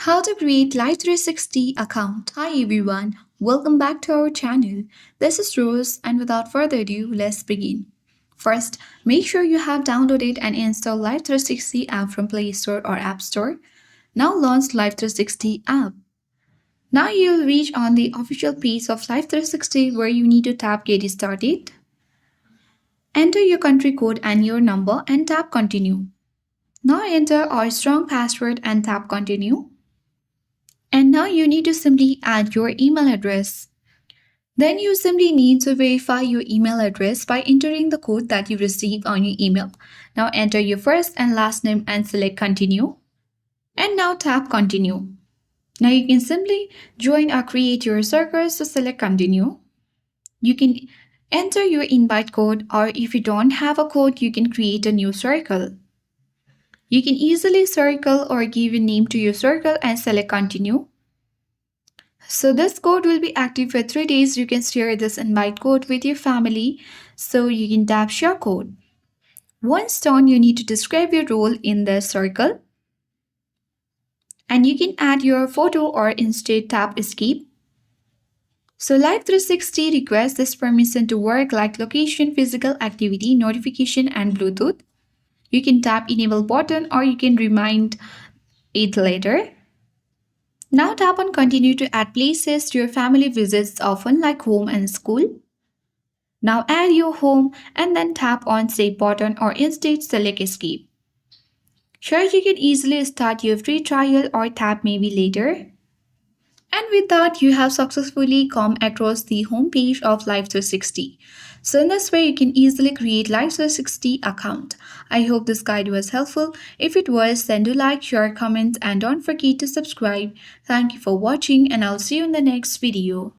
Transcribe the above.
How to create Life360 account. Hi everyone, welcome back to our channel. This is Rose and without further ado, let's begin. First, make sure you have downloaded and installed Life360 app from Play Store or App Store. Now launch Life360 app. Now you'll reach on the official page of Life360 where you need to tap Get Started. Enter your country code and your number and tap Continue. Now enter our strong password and tap Continue. And now you need to simply add your email address. Then you simply need to verify your email address by entering the code that you received on your email. Now enter your first and last name and select continue. And now tap continue. Now you can simply join or create your circles, so select continue. You can enter your invite code, or if you don't have a code, you can create a new circle. You can easily circle or give a name to your circle and select continue. So this code will be active for 3 days. You can share this invite code with your family. So you can tap share code. Once done, you need to describe your role in the circle. And you can add your photo or instead tap escape. So Life360 requests this permission to work like location, physical activity, notification and Bluetooth. You can tap enable button or you can remind it later. Now tap on continue to add places your family visits often like home and school. Now add your home and then tap on save button or instead select escape. Sure, you can easily start your free trial or tap maybe later. And with that, you have successfully come across the home page of Life360. So in this way, you can easily create Life360 account. I hope this guide was helpful. If it was, then do like, share, comment, and don't forget to subscribe. Thank you for watching, and I'll see you in the next video.